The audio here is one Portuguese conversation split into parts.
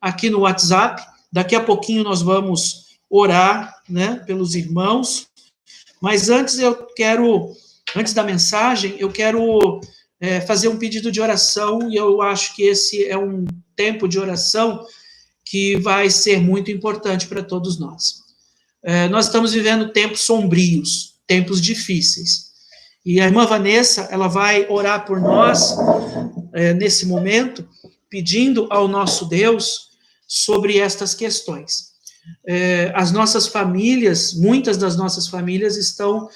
aqui no WhatsApp. Daqui a pouquinho nós vamos orar, né, pelos irmãos. Mas antes da mensagem, eu quero fazer um pedido de oração, e eu acho que esse é um tempo de oração que vai ser muito importante para todos nós. Nós estamos vivendo tempos sombrios, tempos difíceis. E a irmã Vanessa, ela vai orar por nós, nesse momento, pedindo ao nosso Deus sobre estas questões. As nossas famílias, muitas das nossas famílias estão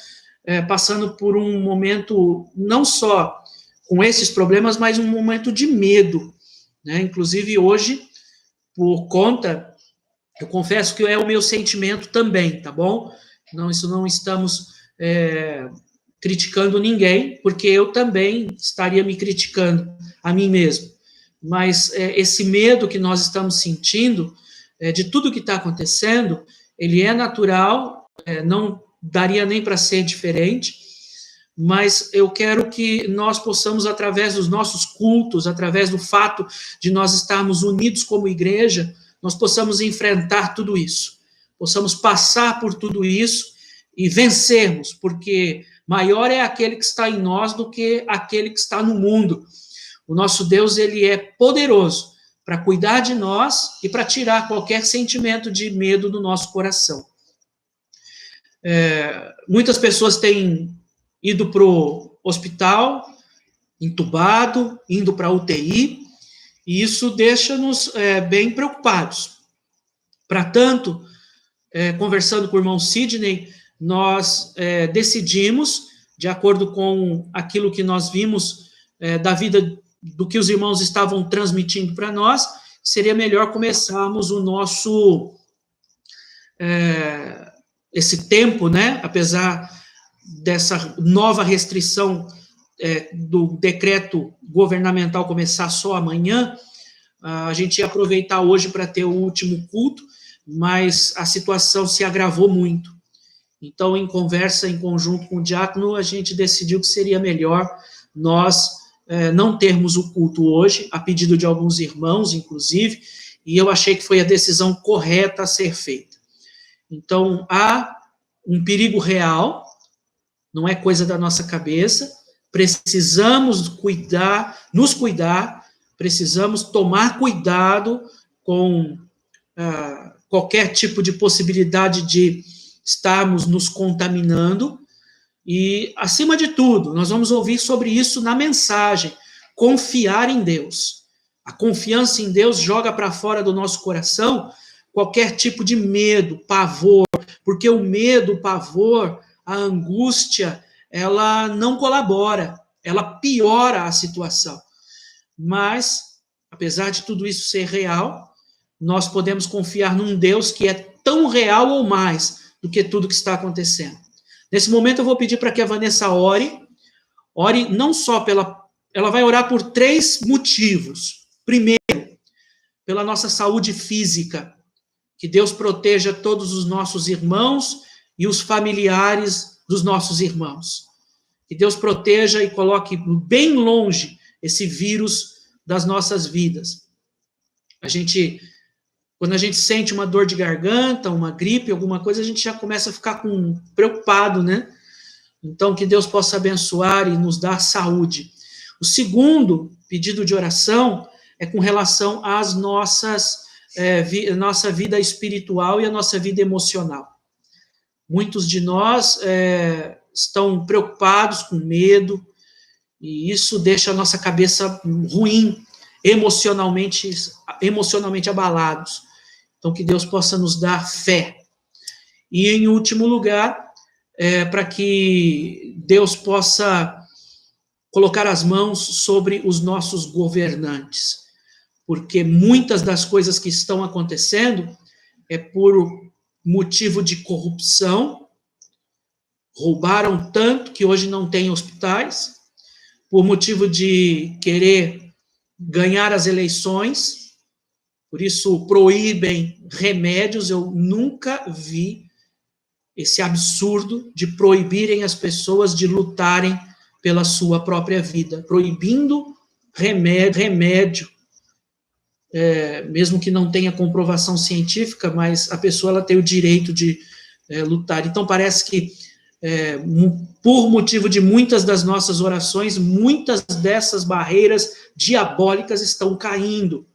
passando por um momento, não só com esses problemas, mas um momento de medo, né? Inclusive hoje, por conta, eu confesso que é o meu sentimento também, tá bom? Não estamos criticando ninguém, porque eu também estaria me criticando a mim mesmo. Mas esse medo que nós estamos sentindo, de tudo que está acontecendo, ele é natural, não daria nem para ser diferente, mas eu quero que nós possamos, através dos nossos cultos, através do fato de nós estarmos unidos como igreja, nós possamos enfrentar tudo isso, possamos passar por tudo isso e vencermos, porque maior é aquele que está em nós do que aquele que está no mundo. O nosso Deus, ele é poderoso para cuidar de nós e para tirar qualquer sentimento de medo do nosso coração. Muitas pessoas têm ido para o hospital, entubado, indo para a UTI, e isso deixa-nos bem preocupados. Para tanto, conversando com o irmão Sidney, nós decidimos, de acordo com aquilo que nós vimos da vida do que os irmãos estavam transmitindo para nós, seria melhor começarmos o nosso esse tempo, né, apesar dessa nova restrição do decreto governamental começar só amanhã, a gente ia aproveitar hoje para ter o último culto, mas a situação se agravou muito. Então, em conversa, em conjunto com o diácono, a gente decidiu que seria melhor nós não termos o culto hoje, a pedido de alguns irmãos, inclusive, e eu achei que foi a decisão correta a ser feita. Então, há um perigo real, não é coisa da nossa cabeça, precisamos nos cuidar, precisamos tomar cuidado com qualquer tipo de possibilidade de estarmos nos contaminando, e, acima de tudo, nós vamos ouvir sobre isso na mensagem, confiar em Deus. A confiança em Deus joga para fora do nosso coração qualquer tipo de medo, pavor, porque o medo, o pavor, a angústia, ela não colabora, ela piora a situação. Mas, apesar de tudo isso ser real, nós podemos confiar num Deus que é tão real ou mais do que tudo que está acontecendo. Nesse momento eu vou pedir para que a Vanessa ore não só ela vai orar por 3 motivos. Primeiro, pela nossa saúde física, que Deus proteja todos os nossos irmãos e os familiares dos nossos irmãos. Que Deus proteja e coloque bem longe esse vírus das nossas vidas. Quando a gente sente uma dor de garganta, uma gripe, alguma coisa, a gente já começa a ficar preocupado, né? Então, que Deus possa abençoar e nos dar saúde. O segundo pedido de oração é com relação às nossa vida espiritual e a nossa vida emocional. Muitos de nós estão preocupados, com medo, e isso deixa a nossa cabeça ruim, emocionalmente abalados. Então, que Deus possa nos dar fé. E, em último lugar, para que Deus possa colocar as mãos sobre os nossos governantes, porque muitas das coisas que estão acontecendo é por motivo de corrupção, roubaram tanto que hoje não tem hospitais, por motivo de querer ganhar as eleições, por isso proíbem remédios. Eu nunca vi esse absurdo de proibirem as pessoas de lutarem pela sua própria vida, proibindo remédio. mesmo que não tenha comprovação científica, mas a pessoa ela tem o direito de lutar. Então, parece que, por motivo de muitas das nossas orações, muitas dessas barreiras diabólicas estão caindo.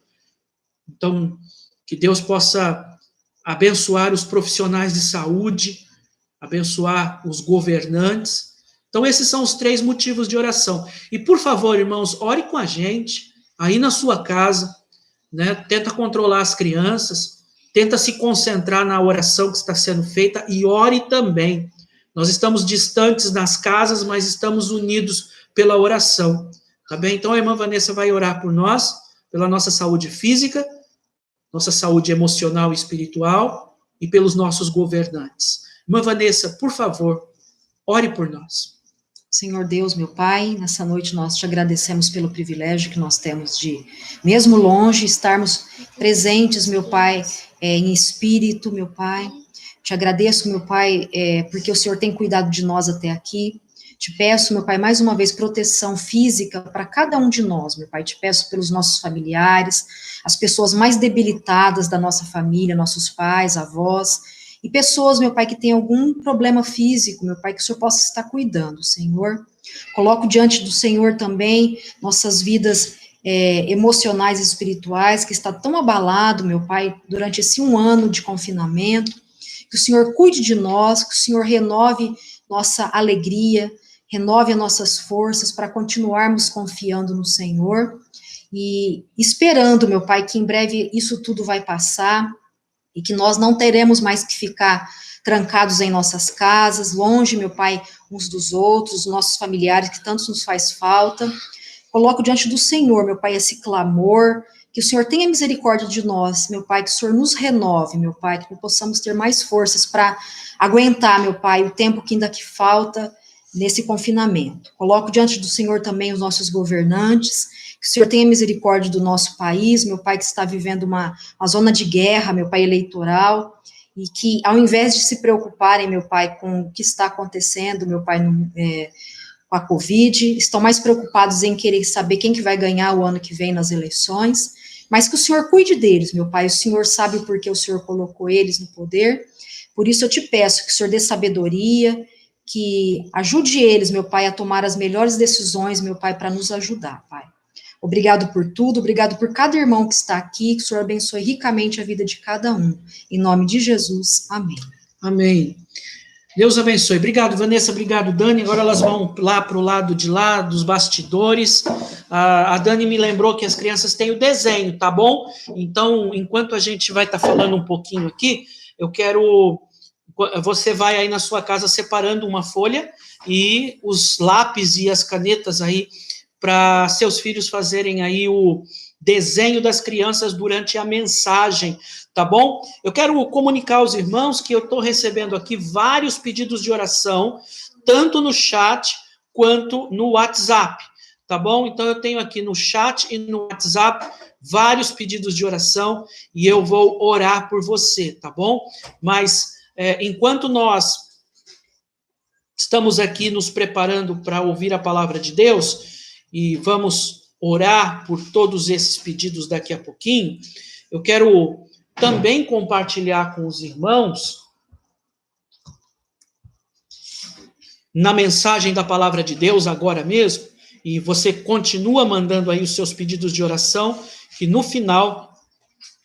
Então, que Deus possa abençoar os profissionais de saúde, abençoar os governantes. Então, esses são os 3 motivos de oração. E, por favor, irmãos, ore com a gente, aí na sua casa, né? Tenta controlar as crianças, tenta se concentrar na oração que está sendo feita e ore também. Nós estamos distantes nas casas, mas estamos unidos pela oração, tá bem? Então, a irmã Vanessa vai orar por nós, pela nossa saúde física, nossa saúde emocional e espiritual e pelos nossos governantes. Irmã Vanessa, por favor, ore por nós. Senhor Deus, meu Pai, nessa noite nós te agradecemos pelo privilégio que nós temos de, mesmo longe, estarmos presentes, meu Pai, em espírito, meu Pai. Te agradeço, meu Pai, porque o Senhor tem cuidado de nós até aqui. Te peço, meu Pai, mais uma vez, proteção física para cada um de nós, meu Pai. Te peço pelos nossos familiares, as pessoas mais debilitadas da nossa família, nossos pais, avós, e pessoas, meu Pai, que têm algum problema físico, meu Pai, que o Senhor possa estar cuidando, Senhor. Coloco diante do Senhor também nossas vidas emocionais e espirituais, que está tão abalado, meu Pai, durante esse 1 ano de confinamento. Que o Senhor cuide de nós, que o Senhor renove nossa alegria, renove as nossas forças para continuarmos confiando no Senhor e esperando, meu Pai, que em breve isso tudo vai passar e que nós não teremos mais que ficar trancados em nossas casas, longe, meu Pai, uns dos outros, nossos familiares, que tanto nos faz falta. Coloco diante do Senhor, meu Pai, esse clamor, que o Senhor tenha misericórdia de nós, meu Pai, que o Senhor nos renove, meu Pai, que possamos ter mais forças para aguentar, meu Pai, o tempo que ainda que falta nesse confinamento. Coloco diante do Senhor também os nossos governantes, que o Senhor tenha misericórdia do nosso país, meu Pai, que está vivendo uma zona de guerra, meu Pai, eleitoral, e que ao invés de se preocuparem, meu Pai, com o que está acontecendo, meu Pai, com a Covid, estão mais preocupados em querer saber quem que vai ganhar o ano que vem nas eleições, mas que o Senhor cuide deles, meu Pai, o Senhor sabe o porquê o Senhor colocou eles no poder, por isso eu te peço que o Senhor dê sabedoria, que ajude eles, meu Pai, a tomar as melhores decisões, meu Pai, para nos ajudar, Pai. Obrigado por tudo, obrigado por cada irmão que está aqui, que o Senhor abençoe ricamente a vida de cada um. Em nome de Jesus, amém. Amém. Deus abençoe. Obrigado, Vanessa. Obrigado, Dani. Agora elas vão lá para o lado de lá, dos bastidores. A Dani me lembrou que as crianças têm o desenho, tá bom? Então, enquanto a gente vai estar falando um pouquinho aqui, eu quero... Você vai aí na sua casa separando uma folha e os lápis e as canetas aí para seus filhos fazerem aí o desenho das crianças durante a mensagem, tá bom? Eu quero comunicar aos irmãos que eu estou recebendo aqui vários pedidos de oração, tanto no chat quanto no WhatsApp, tá bom? Então, eu tenho aqui no chat e no WhatsApp vários pedidos de oração e eu vou orar por você, tá bom? Mas, enquanto nós estamos aqui nos preparando para ouvir a palavra de Deus, e vamos orar por todos esses pedidos daqui a pouquinho, eu quero também compartilhar com os irmãos, na mensagem da palavra de Deus agora mesmo, e você continua mandando aí os seus pedidos de oração, que no final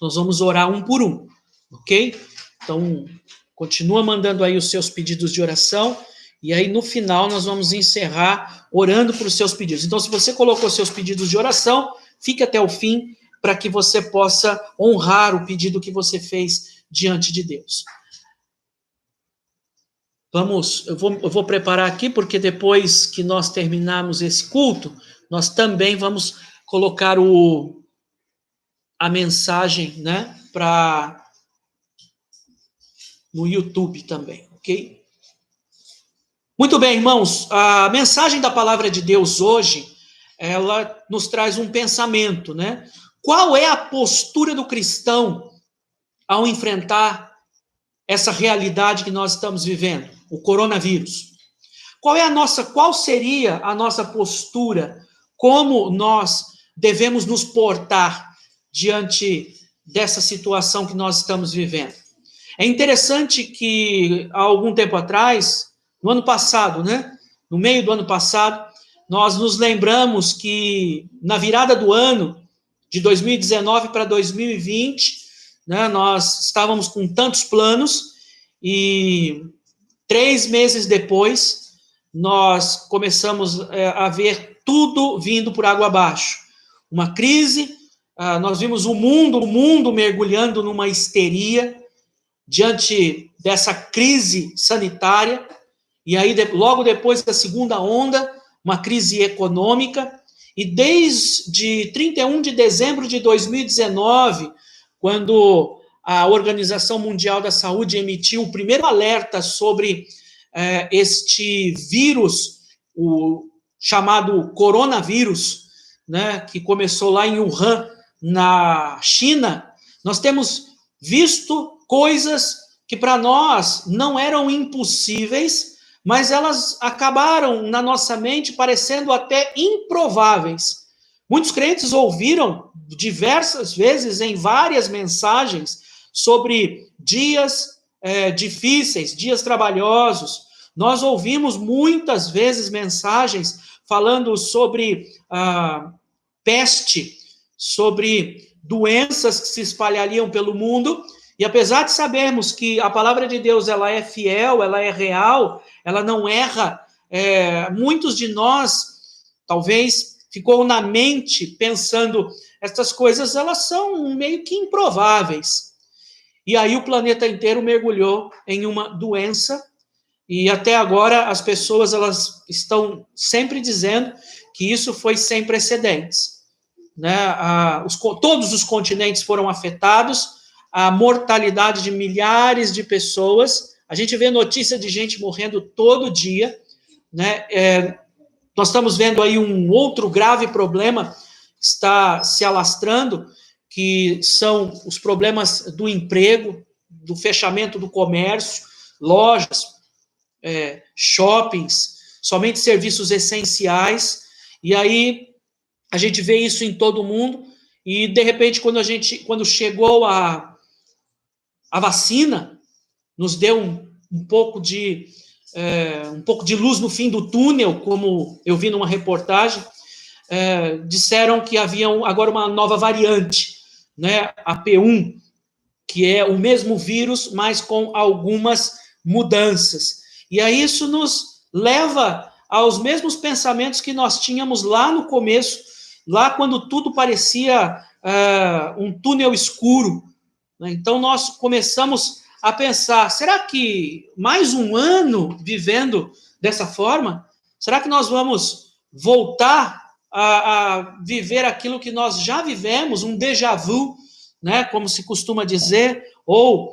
nós vamos orar um por um, ok? Então, continua mandando aí os seus pedidos de oração, e aí, no final, nós vamos encerrar orando por seus pedidos. Então, se você colocou seus pedidos de oração, fique até o fim para que você possa honrar o pedido que você fez diante de Deus. Eu vou preparar aqui, porque depois que nós terminarmos esse culto, nós também vamos colocar a mensagem, né, no YouTube também, ok? Muito bem, irmãos, a mensagem da palavra de Deus hoje, ela nos traz um pensamento, né? Qual é a postura do cristão ao enfrentar essa realidade que nós estamos vivendo, o coronavírus? Qual seria a nossa postura? Como nós devemos nos portar diante dessa situação que nós estamos vivendo. É interessante que, há algum tempo atrás, no ano passado, né? No meio do ano passado, nós nos lembramos que, na virada do ano, de 2019 para 2020, né, nós estávamos com tantos planos e 3 meses depois, nós começamos a ver tudo vindo por água abaixo. Uma crise, nós vimos o mundo mergulhando numa histeria diante dessa crise sanitária, e aí logo depois da segunda onda, uma crise econômica, e desde 31 de dezembro de 2019, quando a Organização Mundial da Saúde emitiu o primeiro alerta sobre este vírus, o chamado coronavírus, né, que começou lá em Wuhan, na China, nós temos visto coisas que para nós não eram impossíveis, mas elas acabaram na nossa mente parecendo até improváveis. Muitos crentes ouviram diversas vezes em várias mensagens sobre dias difíceis, dias trabalhosos. Nós ouvimos muitas vezes mensagens falando sobre peste, sobre doenças que se espalhariam pelo mundo, e apesar de sabermos que a palavra de Deus ela é fiel, ela é real, ela não erra, muitos de nós, talvez, ficou na mente pensando, estas coisas elas são meio que improváveis. E aí o planeta inteiro mergulhou em uma doença, e até agora as pessoas elas estão sempre dizendo que isso foi sem precedentes. Né? Todos os continentes foram afetados, a mortalidade de milhares de pessoas, a gente vê notícia de gente morrendo todo dia, né? Nós estamos vendo aí um outro grave problema que está se alastrando, que são os problemas do emprego, do fechamento do comércio, lojas, shoppings, somente serviços essenciais, e aí a gente vê isso em todo mundo, e de repente quando chegou a vacina, nos deu um pouco de luz no fim do túnel, como eu vi numa reportagem, disseram que havia agora uma nova variante, né, a P1, que é o mesmo vírus, mas com algumas mudanças. E aí isso nos leva aos mesmos pensamentos que nós tínhamos lá no começo, lá quando tudo parecia um túnel escuro. Então nós começamos a pensar, será que mais um ano vivendo dessa forma? Será que nós vamos voltar a viver aquilo que nós já vivemos, um déjà vu, né, como se costuma dizer, ou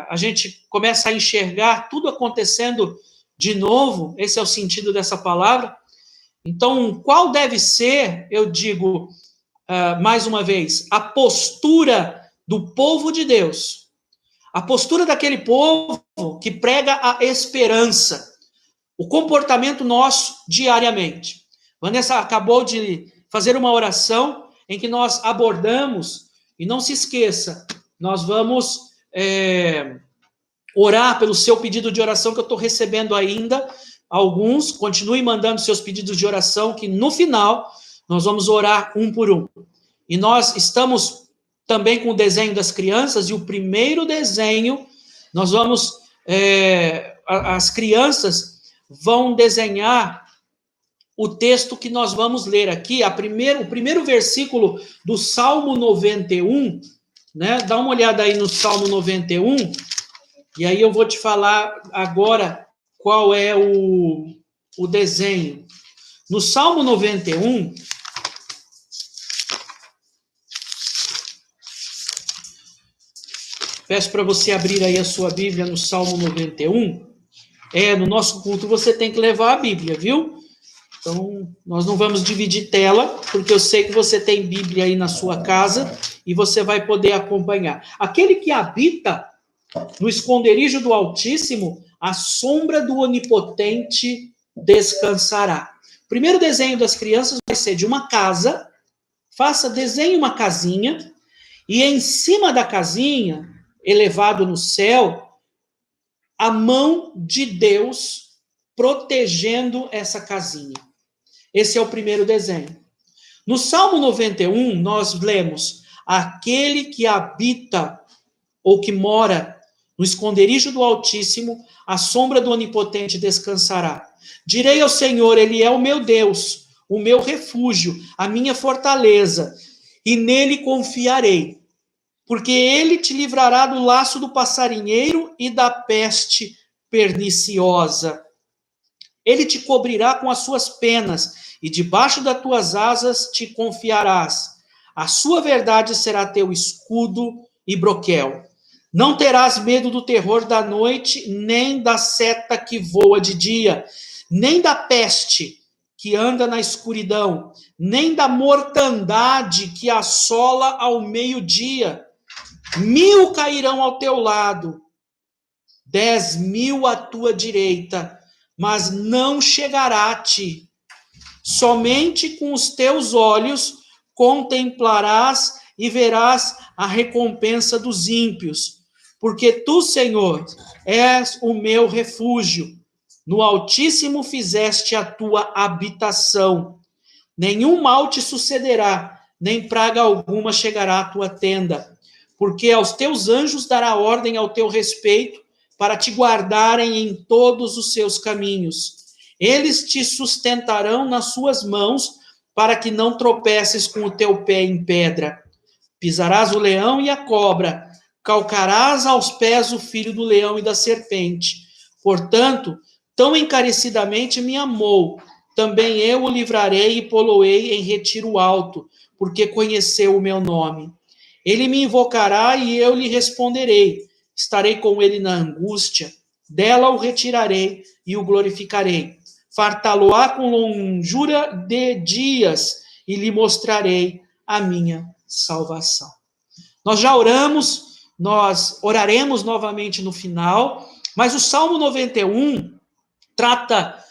a gente começa a enxergar tudo acontecendo de novo? Esse é o sentido dessa palavra. Então, qual deve ser, eu digo mais uma vez, a postura do povo de Deus, a postura daquele povo que prega a esperança, o comportamento nosso diariamente. Vanessa acabou de fazer uma oração em que nós abordamos, e não se esqueça, nós vamos orar pelo seu pedido de oração, que eu estou recebendo ainda alguns, continue mandando seus pedidos de oração, que no final nós vamos orar um por um. E nós estamos também com o desenho das crianças, e o primeiro desenho, nós vamos, as crianças vão desenhar o texto que nós vamos ler aqui, o primeiro versículo do Salmo 91, né? Dá uma olhada aí no Salmo 91, e aí eu vou te falar agora qual é o desenho. No Salmo 91, peço para você abrir aí a sua Bíblia no Salmo 91. No nosso culto você tem que levar a Bíblia, viu? Então, nós não vamos dividir tela, porque eu sei que você tem Bíblia aí na sua casa e você vai poder acompanhar. Aquele que habita no esconderijo do Altíssimo, a sombra do Onipotente descansará. O primeiro desenho das crianças vai ser de uma casa desenhe uma casinha, e em cima da casinha, elevado no céu, a mão de Deus protegendo essa casinha. Esse é o primeiro desenho. No Salmo 91, nós lemos: aquele que habita ou que mora no esconderijo do Altíssimo, à sombra do Onipotente descansará. Direi ao Senhor, ele é o meu Deus, o meu refúgio, a minha fortaleza, e nele confiarei, porque ele te livrará do laço do passarinheiro e da peste perniciosa. Ele te cobrirá com as suas penas, e debaixo das tuas asas te confiarás. A sua verdade será teu escudo e broquel. Não terás medo do terror da noite, nem da seta que voa de dia, nem da peste que anda na escuridão, nem da mortandade que assola ao meio-dia. 1.000 cairão ao teu lado, 10.000 à tua direita, mas não chegará a ti. Somente com os teus olhos contemplarás e verás a recompensa dos ímpios, porque tu, Senhor, és o meu refúgio. No Altíssimo fizeste a tua habitação. Nenhum mal te sucederá, nem praga alguma chegará à tua tenda, porque aos teus anjos dará ordem ao teu respeito, para te guardarem em todos os seus caminhos. Eles te sustentarão nas suas mãos, para que não tropeces com o teu pé em pedra. Pisarás o leão e a cobra, calcarás aos pés o filho do leão e da serpente. Portanto, tão encarecidamente me amou, também eu o livrarei e pô-lo-ei em retiro alto, porque conheceu o meu nome. Ele me invocará e eu lhe responderei. Estarei com ele na angústia, dela o retirarei e o glorificarei. Fartá-lo-á com longura de dias e lhe mostrarei a minha salvação. Nós já oramos, nós oraremos novamente no final, mas o Salmo 91 trata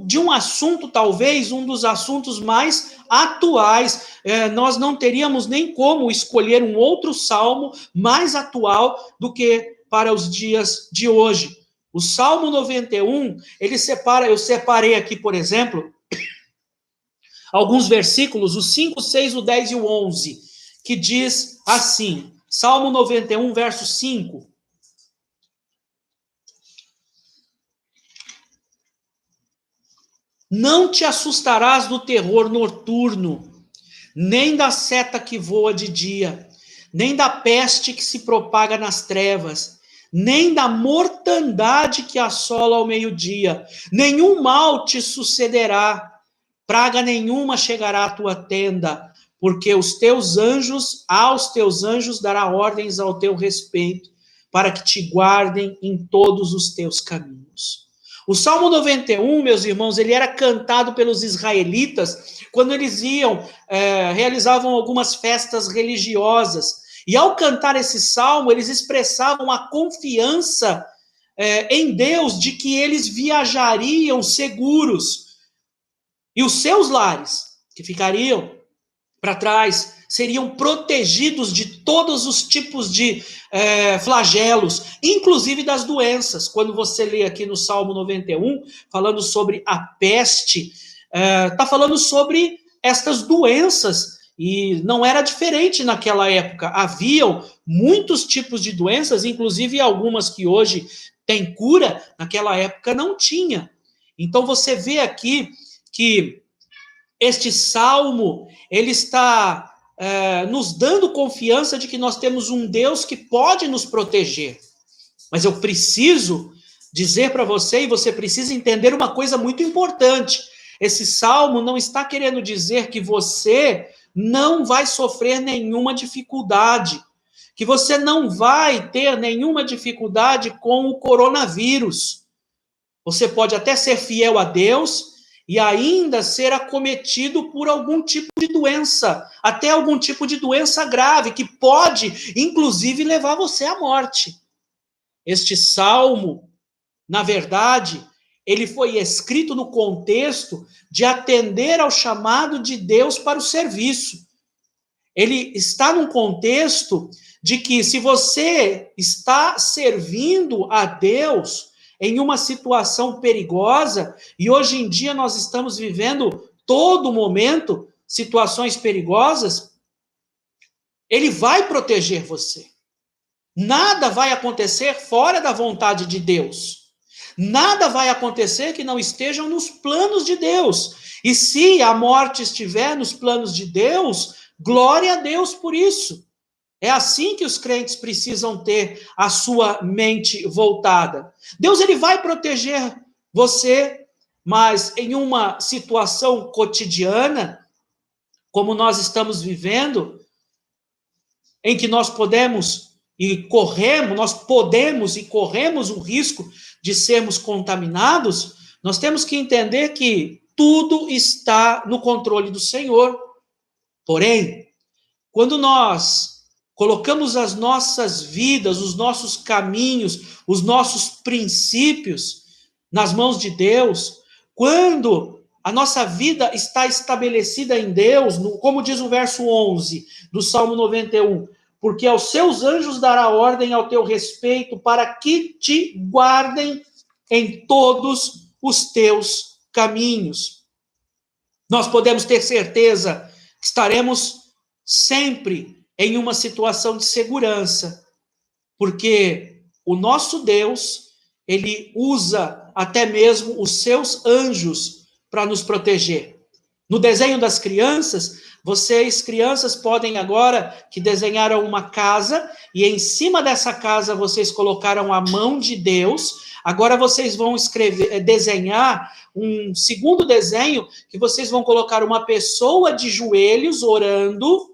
de um assunto, talvez um dos assuntos mais atuais. Nós não teríamos nem como escolher um outro salmo mais atual do que para os dias de hoje. O Salmo 91, eu separei aqui, por exemplo, alguns versículos, o 5, 6, o 10 e o 11, que diz assim, Salmo 91, verso 5, não te assustarás do terror noturno, nem da seta que voa de dia, nem da peste que se propaga nas trevas, nem da mortandade que assola ao meio-dia. Nenhum mal te sucederá, praga nenhuma chegará à tua tenda, porque aos teus anjos dará ordens ao teu respeito, para que te guardem em todos os teus caminhos. O Salmo 91, meus irmãos, ele era cantado pelos israelitas quando eles realizavam algumas festas religiosas. E ao cantar esse salmo, eles expressavam a confiança em Deus de que eles viajariam seguros. E os seus lares, que ficariam para trás, seriam protegidos de todos os tipos de flagelos, inclusive das doenças. Quando você lê aqui no Salmo 91, falando sobre a peste, está falando sobre estas doenças, e não era diferente naquela época. Haviam muitos tipos de doenças, inclusive algumas que hoje têm cura, naquela época não tinha. Então você vê aqui que este salmo, ele está nos dando confiança de que nós temos um Deus que pode nos proteger. Mas eu preciso dizer para você, e você precisa entender uma coisa muito importante. Esse salmo não está querendo dizer que você não vai sofrer nenhuma dificuldade, que você não vai ter nenhuma dificuldade com o coronavírus. Você pode até ser fiel a Deus e ainda ser acometido por algum tipo de doença, até algum tipo de doença grave, que pode, inclusive, levar você à morte. Este salmo, na verdade, ele foi escrito no contexto de atender ao chamado de Deus para o serviço. ele está num contexto de que se você está servindo a Deus em uma situação perigosa, e hoje em dia nós estamos vivendo todo momento situações perigosas, ele vai proteger você. Nada vai acontecer fora da vontade de Deus. Nada vai acontecer que não estejam nos planos de Deus. E se a morte estiver nos planos de Deus, glória a Deus por isso. É assim que os crentes precisam ter a sua mente voltada. Deus, ele vai proteger você, mas em uma situação cotidiana, como nós estamos vivendo, em que nós podemos e corremos o risco de sermos contaminados, nós temos que entender que tudo está no controle do Senhor. Porém, quando nós colocamos as nossas vidas, os nossos caminhos, os nossos princípios nas mãos de Deus, quando a nossa vida está estabelecida em Deus, como diz o verso 11 do Salmo 91, porque aos seus anjos dará ordem ao teu respeito para que te guardem em todos os teus caminhos. Nós podemos ter certeza que estaremos sempre em uma situação de segurança, porque o nosso Deus, ele usa até mesmo os seus anjos para nos proteger. No desenho das crianças, vocês, crianças, podem agora que desenharam uma casa e em cima dessa casa vocês colocaram a mão de Deus. Agora vocês vão desenhar um segundo desenho que vocês vão colocar uma pessoa de joelhos orando.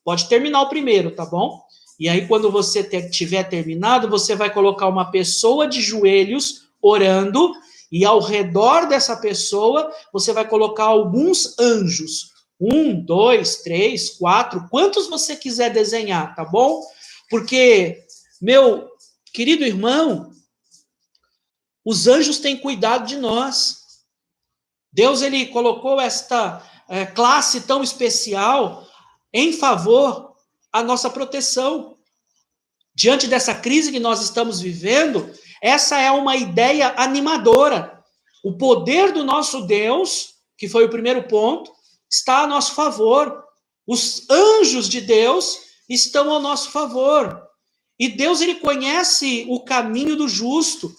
Pode terminar o primeiro, tá bom? E aí quando você tiver terminado, você vai colocar uma pessoa de joelhos orando e ao redor dessa pessoa você vai colocar alguns anjos. 1, 2, 3, 4, quantos você quiser desenhar, tá bom? Porque, meu querido irmão, os anjos têm cuidado de nós. Deus, ele colocou esta classe tão especial em favor da nossa proteção. Diante dessa crise que nós estamos vivendo, essa é uma ideia animadora. O poder do nosso Deus, que foi o primeiro ponto, está a nosso favor. Os anjos de Deus estão ao nosso favor. E Deus, ele conhece o caminho do justo,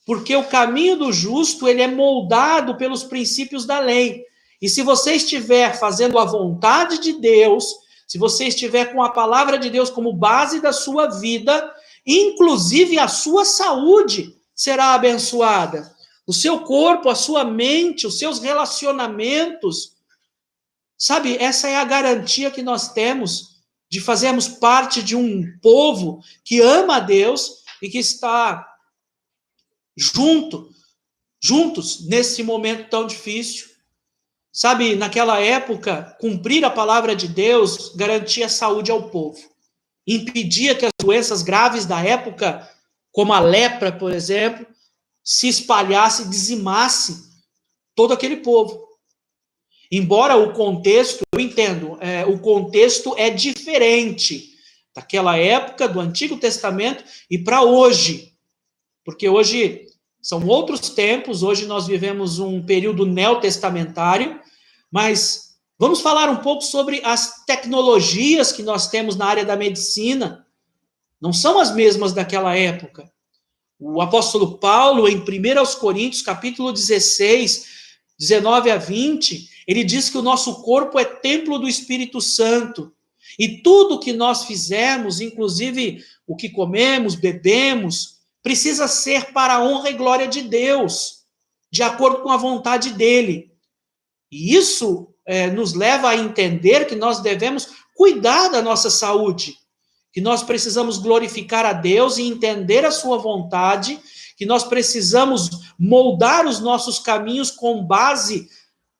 porque o caminho do justo, ele é moldado pelos princípios da lei. E se você estiver fazendo a vontade de Deus, se você estiver com a palavra de Deus como base da sua vida, inclusive a sua saúde será abençoada. O seu corpo, a sua mente, os seus relacionamentos. Sabe, essa é a garantia que nós temos de fazermos parte de um povo que ama a Deus e que está juntos nesse momento tão difícil. Sabe, naquela época, cumprir a palavra de Deus garantia saúde ao povo. Impedia que as doenças graves da época, como a lepra, por exemplo, se espalhasse e dizimasse todo aquele povo. Embora o contexto, eu entendo, o contexto é diferente daquela época, do Antigo Testamento, e para hoje. Porque hoje são outros tempos, hoje nós vivemos um período neotestamentário, mas vamos falar um pouco sobre as tecnologias que nós temos na área da medicina. Não são as mesmas daquela época. O apóstolo Paulo, em 1 Coríntios, capítulo 16, 19 a 20, ele diz que o nosso corpo é templo do Espírito Santo. E tudo que nós fizermos, inclusive o que comemos, bebemos, precisa ser para a honra e glória de Deus, de acordo com a vontade dele. E isso nos leva a entender que nós devemos cuidar da nossa saúde, que nós precisamos glorificar a Deus e entender a sua vontade, que nós precisamos moldar os nossos caminhos com base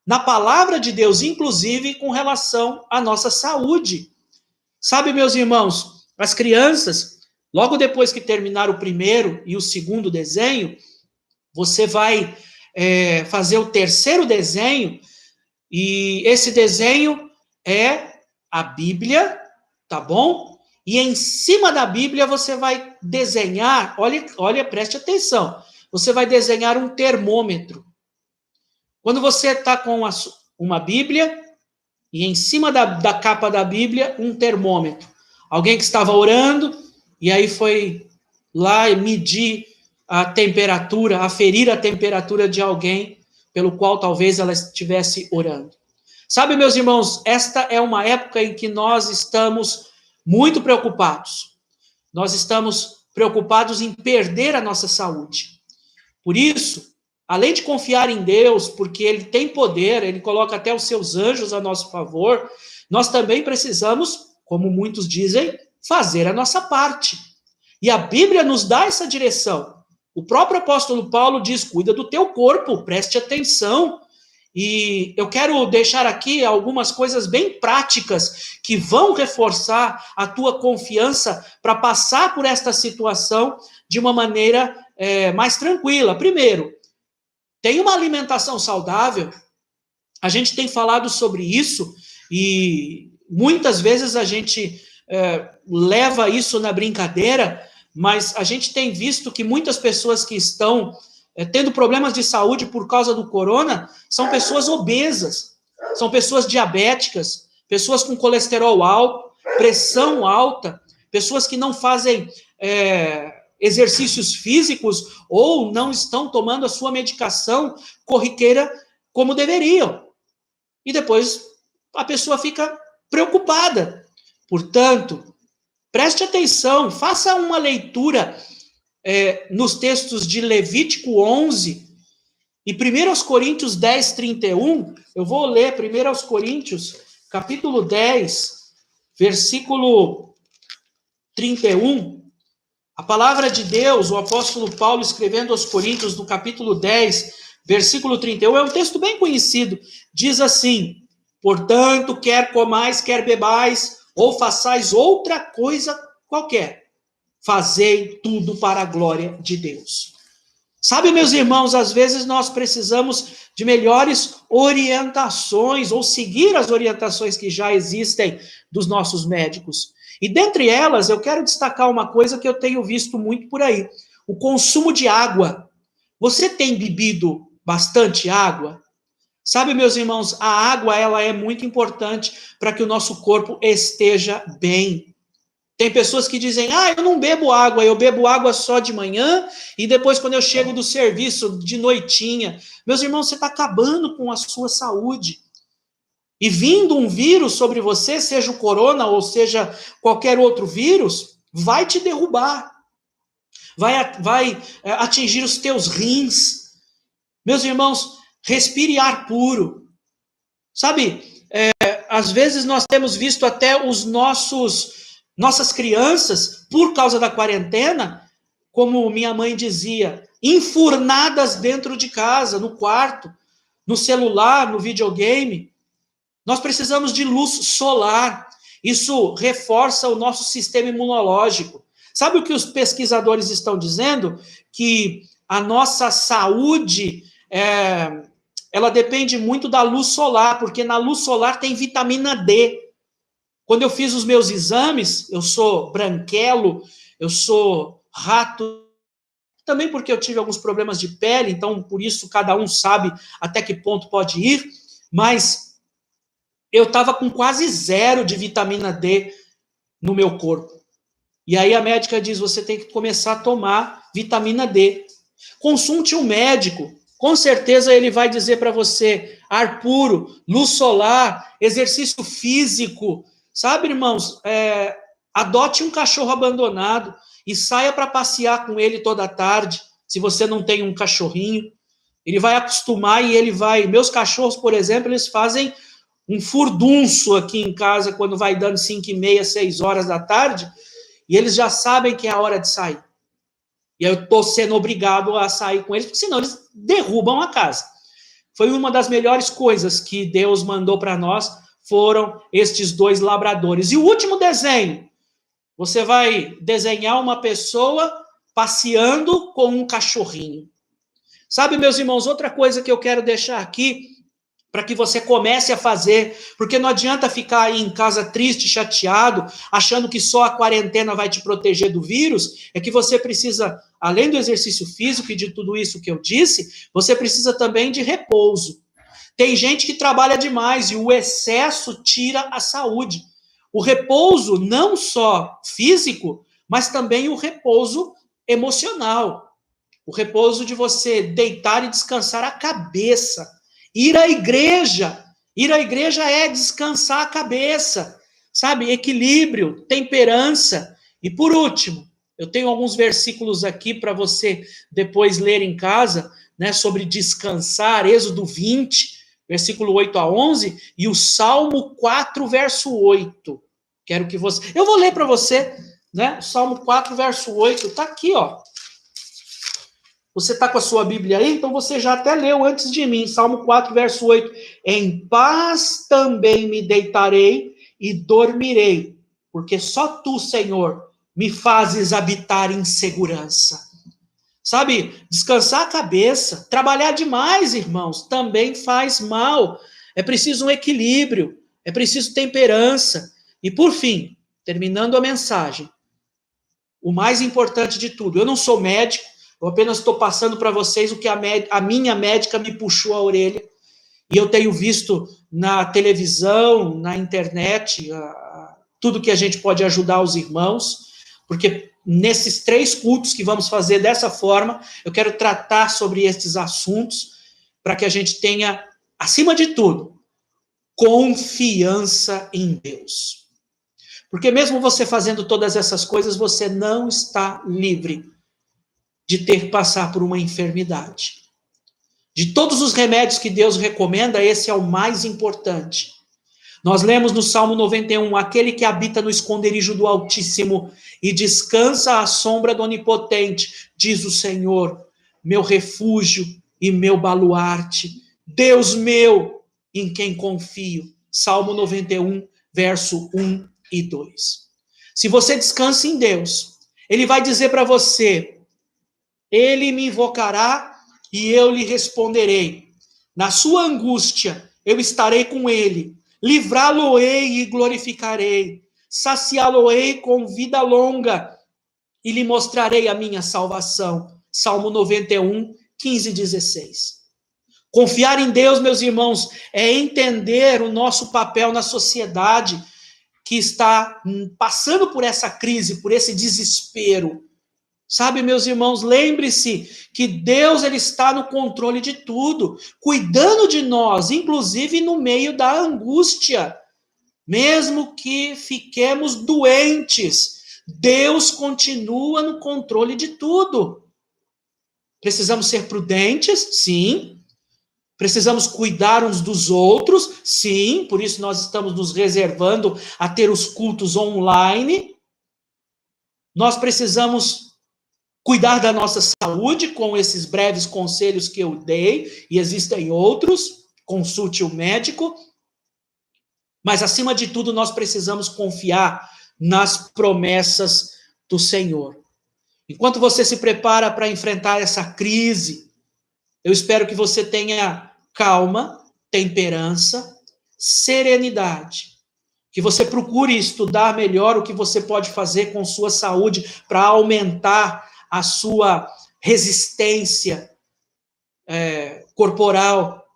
na palavra de Deus, inclusive com relação à nossa saúde. Sabe, meus irmãos, as crianças, logo depois que terminar o primeiro e o segundo desenho, você vai fazer o terceiro desenho, e esse desenho é a Bíblia, tá bom? E em cima da Bíblia você vai desenhar, olha, preste atenção, você vai desenhar um termômetro. Quando você está com uma Bíblia, e em cima da capa da Bíblia, um termômetro. Alguém que estava orando, e aí foi lá medir a temperatura, aferir a temperatura de alguém pelo qual talvez ela estivesse orando. Sabe, meus irmãos, esta é uma época em que nós estamos muito preocupados. Nós estamos preocupados em perder a nossa saúde. Por isso, além de confiar em Deus, porque Ele tem poder, Ele coloca até os seus anjos a nosso favor, nós também precisamos, como muitos dizem, fazer a nossa parte. E a Bíblia nos dá essa direção. O próprio apóstolo Paulo diz, cuida do teu corpo, preste atenção. E eu quero deixar aqui algumas coisas bem práticas que vão reforçar a tua confiança para passar por esta situação de uma maneira mais tranquila. Primeiro, tenha uma alimentação saudável. A gente tem falado sobre isso e muitas vezes a gente leva isso na brincadeira, mas a gente tem visto que muitas pessoas que estão tendo problemas de saúde por causa do corona são pessoas obesas, são pessoas diabéticas, pessoas com colesterol alto, pressão alta, pessoas que não fazem exercícios físicos ou não estão tomando a sua medicação corriqueira como deveriam. E depois a pessoa fica preocupada. Portanto, preste atenção, faça uma leitura nos textos de Levítico 11 e 1 Coríntios 10, 31. Eu vou ler 1 Coríntios, capítulo 10, versículo 31. A palavra de Deus, o apóstolo Paulo escrevendo aos Coríntios, no capítulo 10, versículo 31, é um texto bem conhecido. Diz assim, portanto, quer comais, quer bebais, ou façais outra coisa qualquer, fazei tudo para a glória de Deus. Sabe, meus irmãos, às vezes nós precisamos de melhores orientações, ou seguir as orientações que já existem dos nossos médicos. E dentre elas, eu quero destacar uma coisa que eu tenho visto muito por aí, o consumo de água. Você tem bebido bastante água? Sabe, meus irmãos, a água ela é muito importante para que o nosso corpo esteja bem. Tem pessoas que dizem, eu não bebo água, eu bebo água só de manhã e depois quando eu chego do serviço, de noitinha. Meus irmãos, você está acabando com a sua saúde. E vindo um vírus sobre você, seja o corona ou seja qualquer outro vírus, vai te derrubar. Vai atingir os teus rins. Meus irmãos, respire ar puro. Sabe, às vezes nós temos visto até nossas crianças, por causa da quarentena, como minha mãe dizia, enfurnadas dentro de casa, no quarto, no celular, no videogame. Nós precisamos de luz solar. Isso reforça o nosso sistema imunológico. Sabe o que os pesquisadores estão dizendo? Que a nossa saúde ela depende muito da luz solar, porque na luz solar tem vitamina D. Quando eu fiz os meus exames, eu sou branquelo, eu sou rato, também porque eu tive alguns problemas de pele, então por isso cada um sabe até que ponto pode ir, mas eu estava com quase 0 de vitamina D no meu corpo. E aí a médica diz, você tem que começar a tomar vitamina D. Consulte um médico, com certeza ele vai dizer para você, ar puro, luz solar, exercício físico. Sabe, irmãos, adote um cachorro abandonado e saia para passear com ele toda tarde, se você não tem um cachorrinho. Ele vai acostumar e ele vai... Meus cachorros, por exemplo, eles fazem um furdunço aqui em casa quando vai dando 5h30, 6 horas da tarde, e eles já sabem que é a hora de sair. E eu estou sendo obrigado a sair com eles, porque senão eles derrubam a casa. Foi uma das melhores coisas que Deus mandou para nós, foram estes 2 labradores. E o último desenho, você vai desenhar uma pessoa passeando com um cachorrinho. Sabe, meus irmãos, outra coisa que eu quero deixar aqui, para que você comece a fazer, porque não adianta ficar aí em casa triste, chateado, achando que só a quarentena vai te proteger do vírus. É que você precisa, além do exercício físico e de tudo isso que eu disse, você precisa também de repouso. Tem gente que trabalha demais e o excesso tira a saúde. O repouso, não só físico, mas também o repouso emocional. O repouso de você deitar e descansar a cabeça. Ir à igreja é descansar a cabeça, sabe? Equilíbrio, temperança. E por último, eu tenho alguns versículos aqui para você depois ler em casa, né, sobre descansar, Êxodo 20, versículo 8 a 11, e o Salmo 4, verso 8. Quero que você... Eu vou ler para você, né? O Salmo 4, verso 8, está aqui, ó. Você está com a sua Bíblia aí? Então você já até leu antes de mim. Salmo 4, verso 8. Em paz também me deitarei e dormirei, porque só tu, Senhor, me fazes habitar em segurança. Sabe, descansar a cabeça, trabalhar demais, irmãos, também faz mal. É preciso um equilíbrio, é preciso temperança. E por fim, terminando a mensagem, o mais importante de tudo, eu não sou médico, eu apenas estou passando para vocês o que a minha médica me puxou a orelha, e eu tenho visto na televisão, na internet, tudo que a gente pode ajudar os irmãos, porque nesses 3 cultos que vamos fazer dessa forma, eu quero tratar sobre estes assuntos, para que a gente tenha, acima de tudo, confiança em Deus. Porque mesmo você fazendo todas essas coisas, você não está livre de ter que passar por uma enfermidade. De todos os remédios que Deus recomenda, esse é o mais importante. Nós lemos no Salmo 91, aquele que habita no esconderijo do Altíssimo e descansa à sombra do Onipotente, diz o Senhor, meu refúgio e meu baluarte, Deus meu, em quem confio. Salmo 91, verso 1 e 2. Se você descansa em Deus, Ele vai dizer para você, Ele me invocará e eu lhe responderei. Na sua angústia, eu estarei com ele. Livrá-lo-ei e glorificarei. Saciá-lo-ei com vida longa e lhe mostrarei a minha salvação. Salmo 91, 15 e 16. Confiar em Deus, meus irmãos, é entender o nosso papel na sociedade que está passando por essa crise, por esse desespero. Sabe, meus irmãos, lembre-se que Deus ele está no controle de tudo, cuidando de nós, inclusive no meio da angústia. Mesmo que fiquemos doentes, Deus continua no controle de tudo. Precisamos ser prudentes? Sim. Precisamos cuidar uns dos outros? Sim. Por isso nós estamos nos reservando a ter os cultos online. Nós precisamos cuidar da nossa saúde com esses breves conselhos que eu dei, e existem outros, consulte o médico, mas acima de tudo nós precisamos confiar nas promessas do Senhor. Enquanto você se prepara para enfrentar essa crise, eu espero que você tenha calma, temperança, serenidade, que você procure estudar melhor o que você pode fazer com sua saúde para aumentar a sua resistência corporal.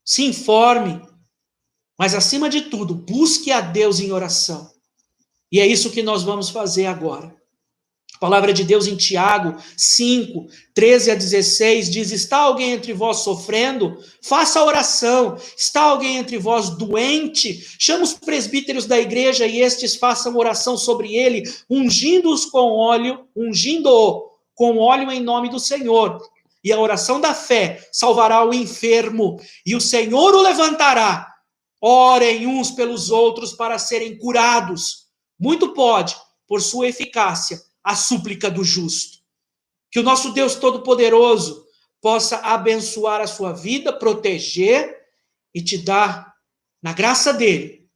Se informe, mas acima de tudo, busque a Deus em oração. E é isso que nós vamos fazer agora. A palavra de Deus em Tiago 5, 13 a 16 diz, está alguém entre vós sofrendo? Faça oração. Está alguém entre vós doente? Chama os presbíteros da igreja e estes façam oração sobre ele, ungindo-o com óleo em nome do Senhor. E a oração da fé salvará o enfermo, e o Senhor o levantará. Orem uns pelos outros para serem curados. Muito pode, por sua eficácia, a súplica do justo. Que o nosso Deus Todo-Poderoso possa abençoar a sua vida, proteger e te dar, na graça dele,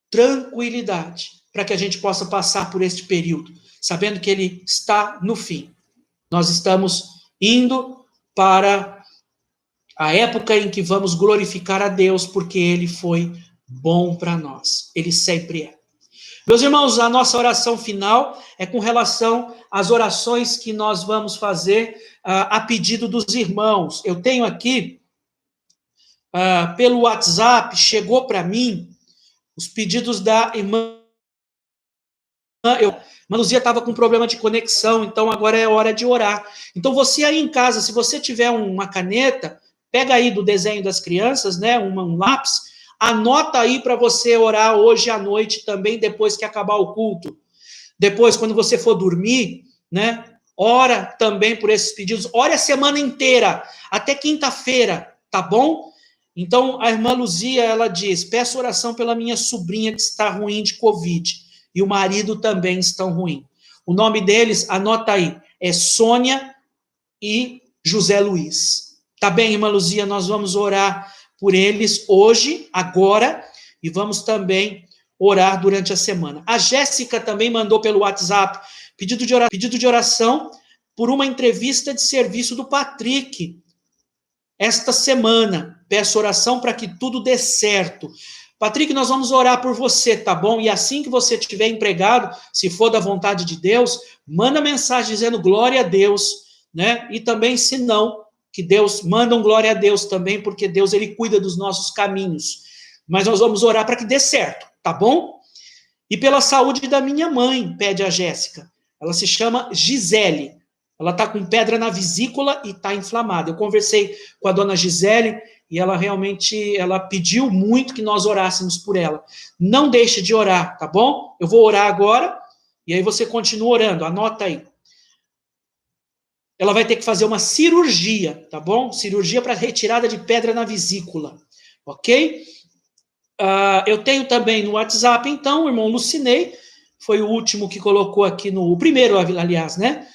tranquilidade, para que a gente possa passar por este período, sabendo que ele está no fim. Nós estamos indo para A época em que vamos glorificar a Deus, porque Ele foi bom para nós. Ele sempre é. Meus irmãos, a nossa oração final é com relação às orações que nós vamos fazer a pedido dos irmãos. Eu tenho aqui, pelo WhatsApp, chegou para mim os pedidos da irmã. Irmã Luzia estava com problema de conexão, então agora é hora de orar. Então você aí em casa, se você tiver uma caneta, pega aí do desenho das crianças, né, um lápis, anota aí para você orar hoje à noite também, depois que acabar o culto. Depois, quando você for dormir, né, ora também por esses pedidos. Ore a semana inteira, até quinta-feira, tá bom? Então, a irmã Luzia, ela diz, peço oração pela minha sobrinha que está ruim de Covid, e o marido também estão ruim. O nome deles, anota aí, é Sônia e José Luiz. Tá bem, irmã Luzia, nós vamos orar por eles hoje, agora, e vamos também orar durante a semana. A Jéssica também mandou pelo WhatsApp pedido de oração por uma entrevista de serviço do Patrick esta semana. Peço oração para que tudo dê certo. Patrick, nós vamos orar por você, tá bom? E assim que você estiver empregado, se for da vontade de Deus, manda mensagem dizendo glória a Deus, né? E também, se não, que Deus, manda um glória a Deus também, porque Deus, ele cuida dos nossos caminhos. Mas nós vamos orar para que dê certo, tá bom? E pela saúde da minha mãe, pede a Jéssica. Ela se chama Gisele. Ela está com pedra na vesícula e está inflamada. Eu conversei com a dona Gisele e ela realmente, ela pediu muito que nós orássemos por ela. Não deixe de orar, tá bom? Eu vou orar agora e aí você continua orando, anota aí. Ela vai ter que fazer uma cirurgia, tá bom? Cirurgia para retirada de pedra na vesícula, ok? Eu tenho também no WhatsApp, então, o irmão Lucinei, foi o último que colocou aqui o primeiro, aliás, né?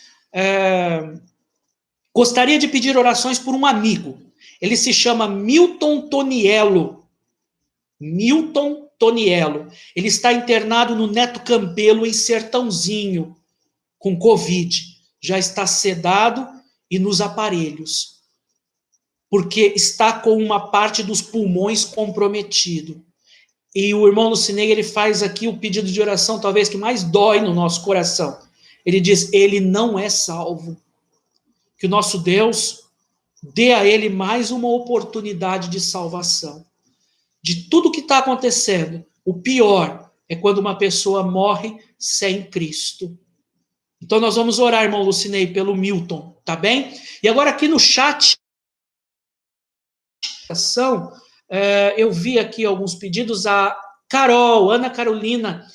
Gostaria de pedir orações por um amigo. Ele se chama Milton Toniello. Milton Toniello. Ele está internado no Neto Campelo, em Sertãozinho, com Covid. Já está sedado e nos aparelhos, porque está com uma parte dos pulmões comprometido. E o irmão Lucinei, ele faz aqui o pedido de oração, talvez que mais dói no nosso coração. Ele diz, ele não é salvo. Que o nosso Deus dê a ele mais uma oportunidade de salvação. De tudo que está acontecendo, o pior é quando uma pessoa morre sem Cristo. Então nós vamos orar, irmão Lucinei, pelo Milton, tá bem? E agora aqui no chat, eu vi aqui alguns pedidos. A Carol, Ana Carolina,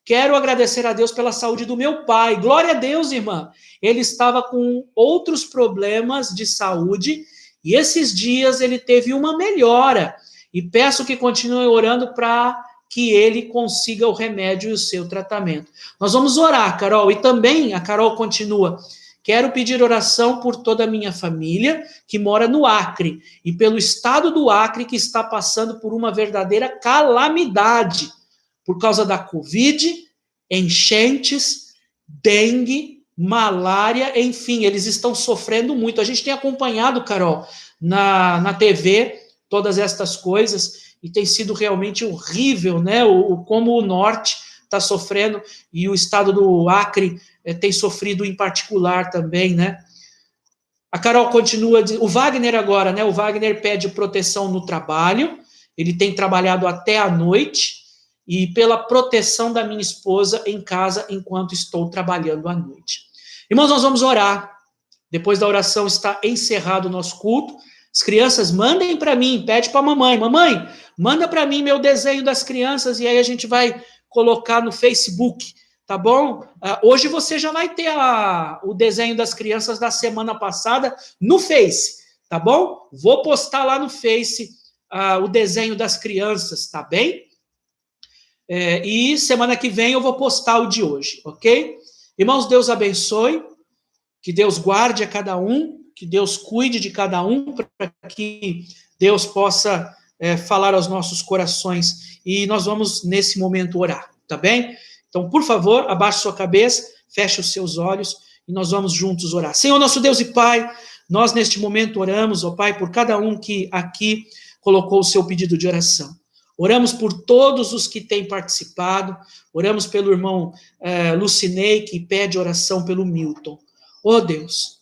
quero agradecer a Deus pela saúde do meu pai. Glória a Deus, irmã. Ele estava com outros problemas de saúde e esses dias ele teve uma melhora. E peço que continue orando para que ele consiga o remédio e o seu tratamento. Nós vamos orar, Carol. E também a Carol continua. Quero pedir oração por toda a minha família que mora no Acre e pelo estado do Acre que está passando por uma verdadeira calamidade por causa da Covid, enchentes, dengue, malária, enfim, eles estão sofrendo muito. A gente tem acompanhado, Carol, na TV, todas estas coisas, e tem sido realmente horrível, né? Como o norte está sofrendo, e o estado do Acre tem sofrido em particular também, né? A Carol continua, o Wagner agora, né? O Wagner pede proteção no trabalho, ele tem trabalhado até a noite, e pela proteção da minha esposa em casa enquanto estou trabalhando à noite. Irmãos, nós vamos orar. Depois da oração está encerrado o nosso culto. As crianças mandem para mim, pede para a mamãe. Mamãe, manda para mim meu desenho das crianças e aí a gente vai colocar no Facebook, tá bom? Hoje você já vai ter o desenho das crianças da semana passada no Face, tá bom? Vou postar lá no Face o desenho das crianças, tá bem? E semana que vem eu vou postar o de hoje, ok? Irmãos, Deus abençoe, que Deus guarde a cada um, que Deus cuide de cada um, para que Deus possa falar aos nossos corações. E nós vamos, nesse momento, orar, tá bem? Então, por favor, abaixe sua cabeça, feche os seus olhos, e nós vamos juntos orar. Senhor, nosso Deus e Pai, Nós, neste momento, oramos, ó Pai, por cada um que aqui colocou o seu pedido de oração. Oramos por todos os que têm participado, oramos pelo irmão Lucinei, que pede oração pelo Milton. Ó Deus,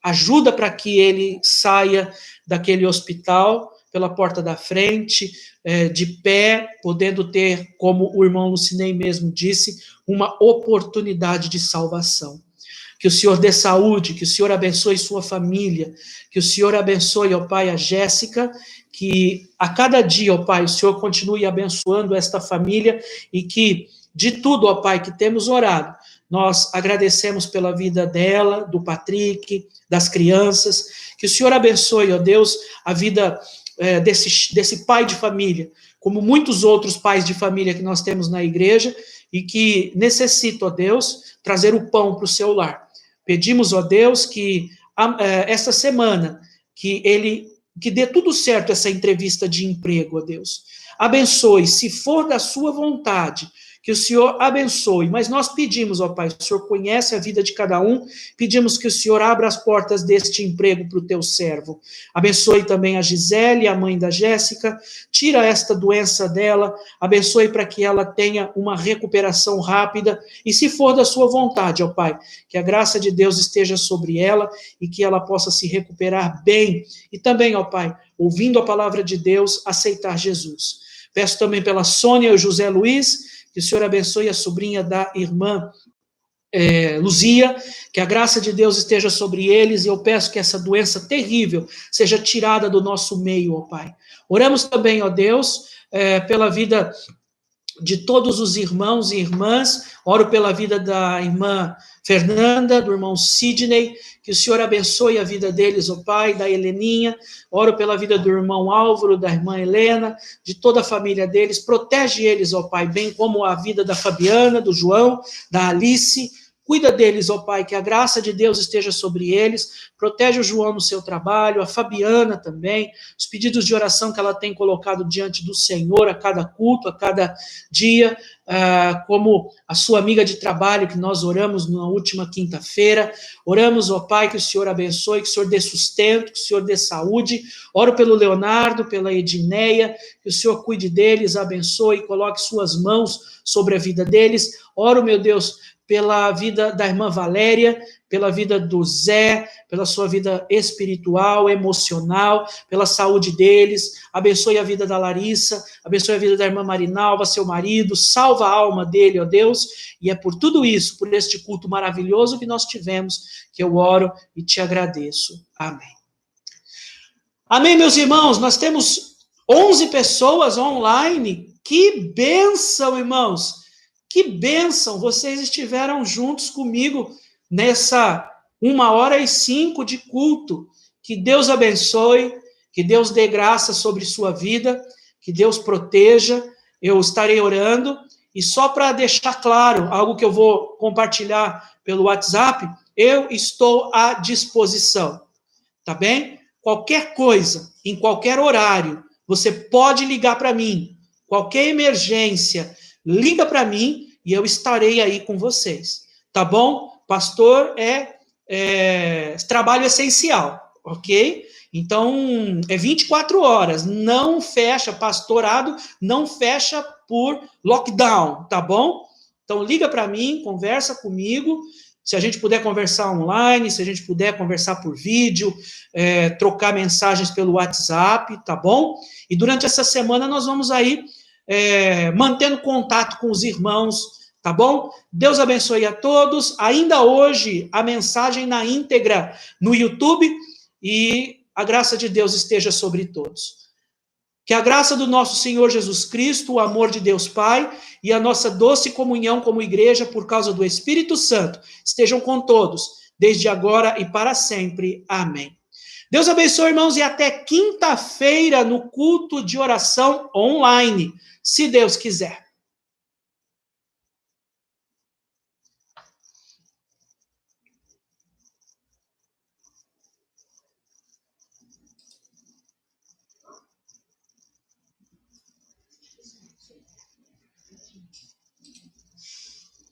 ajuda para que ele saia daquele hospital pela porta da frente, de pé, podendo ter, como o irmão Lucinei mesmo disse, uma oportunidade de salvação. Que o Senhor dê saúde, que o Senhor abençoe sua família, que o Senhor abençoe, ó Pai, a Jéssica, que a cada dia, ó Pai, o Senhor continue abençoando esta família e que de tudo, ó Pai, que temos orado, nós agradecemos pela vida dela, do Patrick, das crianças, que o Senhor abençoe, ó Deus, a vida desse pai de família, como muitos outros pais de família que nós temos na igreja e que necessitam, ó Deus, trazer o pão para o seu lar. Pedimos, ó Deus, que esta semana, que dê tudo certo essa entrevista de emprego, ó Deus. Abençoe, se for da sua vontade, que o Senhor abençoe, mas nós pedimos, ó Pai, o Senhor conhece a vida de cada um, pedimos que o Senhor abra as portas deste emprego para o teu servo. Abençoe também a Gisele, a mãe da Jéssica, tira esta doença dela, abençoe para que ela tenha uma recuperação rápida, e se for da sua vontade, ó Pai, que a graça de Deus esteja sobre ela e que ela possa se recuperar bem, e também, ó Pai, ouvindo a palavra de Deus, aceitar Jesus. Peço também pela Sônia e o José Luiz, que o Senhor abençoe a sobrinha da irmã Luzia, que a graça de Deus esteja sobre eles, e eu peço que essa doença terrível seja tirada do nosso meio, ó Pai. Oramos também, ó Deus, pela vida de todos os irmãos e irmãs, oro pela vida da irmã Fernanda, do irmão Sidney, que o Senhor abençoe a vida deles, ó Pai, da Heleninha, oro pela vida do irmão Álvaro, da irmã Helena, de toda a família deles, protege eles, ó Pai, bem como a vida da Fabiana, do João, da Alice, cuida deles, ó Pai, que a graça de Deus esteja sobre eles, protege o João no seu trabalho, a Fabiana também, os pedidos de oração que ela tem colocado diante do Senhor a cada culto, a cada dia, como a sua amiga de trabalho que nós oramos na última quinta-feira, oramos, ó Pai, que o Senhor abençoe, que o Senhor dê sustento, que o Senhor dê saúde, oro pelo Leonardo, pela Edneia, que o Senhor cuide deles, abençoe, coloque suas mãos sobre a vida deles, oro, meu Deus, pela vida da irmã Valéria, pela vida do Zé, pela sua vida espiritual, emocional, pela saúde deles, abençoe a vida da Larissa, abençoe a vida da irmã Marinalva, seu marido, salva a alma dele, ó Deus, e é por tudo isso, por este culto maravilhoso que nós tivemos, que eu oro e te agradeço. Amém. Amém, meus irmãos, nós temos 11 pessoas online, que bênção, irmãos! Que bênção, vocês estiveram juntos comigo nessa 1h05 de culto. Que Deus abençoe, que Deus dê graça sobre sua vida, que Deus proteja. Eu estarei orando. E só para deixar claro, algo que eu vou compartilhar pelo WhatsApp, eu estou à disposição, tá bem? Qualquer coisa, em qualquer horário, você pode ligar para mim. Qualquer emergência, liga para mim e eu estarei aí com vocês, tá bom? Pastor é trabalho essencial, ok? Então, é 24 horas, não fecha, pastorado não fecha por lockdown, tá bom? Então, liga para mim, conversa comigo, se a gente puder conversar online, se a gente puder conversar por vídeo, trocar mensagens pelo WhatsApp, tá bom? E durante essa semana nós vamos aí mantendo contato com os irmãos, tá bom? Deus abençoe a todos. Ainda hoje, a mensagem na íntegra no YouTube, e a graça de Deus esteja sobre todos. Que a graça do nosso Senhor Jesus Cristo, o amor de Deus Pai e a nossa doce comunhão como igreja por causa do Espírito Santo estejam com todos, desde agora e para sempre. Amém. Deus abençoe, irmãos, e até quinta-feira no culto de oração online, se Deus quiser.